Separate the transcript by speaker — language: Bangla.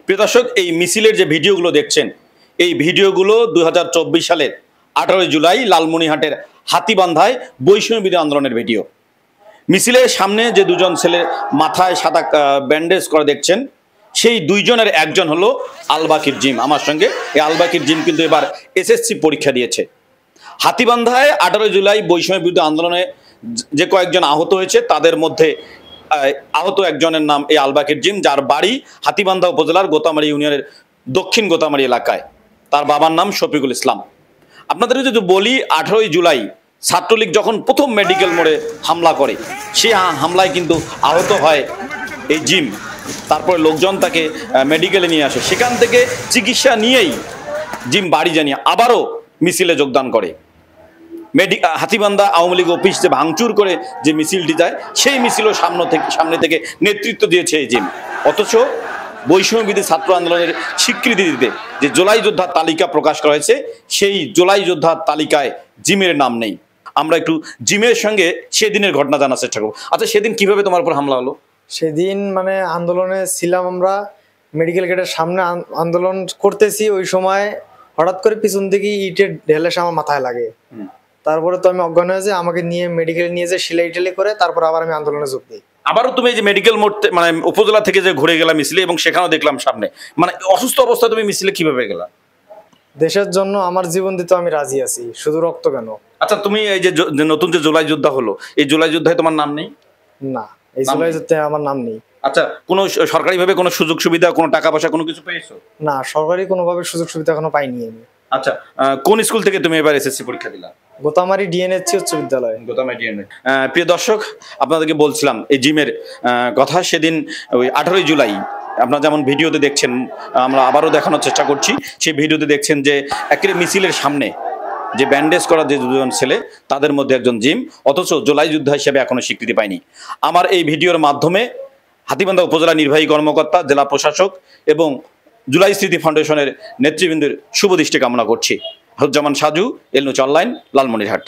Speaker 1: প্রিয় দর্শক, এই মিছিলের যে ভিডিওগুলো দেখছেন, এই ভিডিওগুলো 2024 সালের 18 জুলাই লালমনিরহাটের হাতীবান্ধায় বৈষম্য বিরোধী আন্দোলনের ভিডিও। মিছিলের সামনে যে দুজন ছেলে মাথায় সাদা ব্যান্ডেজ করে দেখছেন, সেই দুইজনের একজন হলো আলবাকির জিম। আমার সঙ্গে এই আলবাকির জিম কিন্তু এবার এসএসসি পরীক্ষা দিয়েছে। হাতীবান্ধায় 18 জুলাই বৈষম্য বিরোধী আন্দোলনে যে কয়েকজন আহত হয়েছে, তাদের মধ্যে আহত একজনের নাম এই আলবাকির জিম, যার বাড়ি হাতীবান্ধা উপজেলার গোতামারি ইউনিয়নের দক্ষিণ গোতামারি এলাকায়। তার বাবার নাম শফিকুল ইসলাম। আপনাদের যদি বলি, 18 জুলাই ছাত্রলীগ যখন প্রথম মেডিকেল মোড়ে হামলা করে, সেই হামলায় কিন্তু আহত হয় এই জিম। তারপরে লোকজন তাকে মেডিকেলে নিয়ে আসে, সেখান থেকে চিকিৎসা নিয়েই জিম বাড়ি জানিয়ে আবারও মিছিলে যোগদান করে। হাতীবান্ধা আওয়ামী লীগ অফিস যে ভাঙচুর করে যে মিছিলটি যায়, সেই মিছিলও সামনে থেকে নেতৃত্ব দিয়েছে এই জিম। অথচ বৈষম্যবিরোধী ছাত্র আন্দোলনের স্বীকৃতি দিতে যে জুলাই যোদ্ধার তালিকা প্রকাশ করা হয়েছে, সেই জুলাই যোদ্ধার তালিকায় জিমের নাম নেই। আমরা একটু জিমের সঙ্গে সেদিনের ঘটনা জানার চেষ্টা করবো। আচ্ছা, সেদিন কিভাবে তোমার উপর হামলা হলো?
Speaker 2: সেদিন আন্দোলনে ছিলাম, আমরা মেডিকেল গেটের সামনে আন্দোলন করতেছি। ওই সময় হঠাৎ করে পিছন থেকে ইটের ঢেলে আমার মাথায় লাগে। তারপরে তো আমি অজ্ঞান হয়ে যাই, আমাকে নিয়ে মেডিকেল নিয়ে যে সেলাই টেলাই করে তারপর আবার আমি আন্দোলনে যোগ দিই।
Speaker 1: আবারও তুমি এই যে মেডিকেল মোড় উপজেলা থেকে যে ঘুরে গেলা মিছিলে, এবং সেখানেও দেখলাম সামনে অসুস্থ অবস্থায় তুমি মিছিলে কিভাবে গেলা?
Speaker 2: দেশের জন্য আমার জীবন দিতে আমি রাজি আছি, শুধু রক্ত কেন।
Speaker 1: আচ্ছা, তুমি এই যে নতুন যে জুলাই যোদ্ধা হলো, এই জুলাই যোদ্ধায় তোমার নাম নেই?
Speaker 2: না, এই জুলাই যোদ্ধায় আমার নাম নেই।
Speaker 1: আচ্ছা, কোনো সরকারিভাবে কোনো সুযোগ সুবিধা, কোনো টাকা পয়সা, কোনো কিছু পেয়েছো?
Speaker 2: না, সরকারি কোনোভাবে সুযোগ সুবিধা এখনো পাইনি আমি।
Speaker 1: আচ্ছা, কোন স্কুল থেকে তুমি এবার এসএসসি পরীক্ষা দিলা?
Speaker 2: গোতামারি ডিএনএসসি উচ্চ বিদ্যালয়।
Speaker 1: গোতামারি ডিএনএ। প্রিয় দর্শক, আপনাদেরকে বলছিলাম এই জিমের কথা। সেদিন ওই 18 জুলাই আপনারা যেমন ভিডিওতে দেখছেন, আমরা আবারও দেখানোর চেষ্টা করছি, সেই ভিডিওতে দেখছেন যে একেবারে মিছিলের সামনে যে ব্যান্ডেজ করা যে দুজন ছেলে, তাদের মধ্যে একজন জিম, অথচ জুলাই যোদ্ধা হিসেবে এখনো স্বীকৃতি পায়নি। আমার এই ভিডিওর মাধ্যমে হাতীবান্ধা উপজেলা নির্বাহী কর্মকর্তা, জেলা প্রশাসক এবং জুলাই স্মৃতি ফাউন্ডেশনের নেতৃবৃন্দের শুভ দৃষ্টি কামনা করছি। হুজ্জামান সাজু, এল নিউজ অনলাইন, লালমনিরহাট।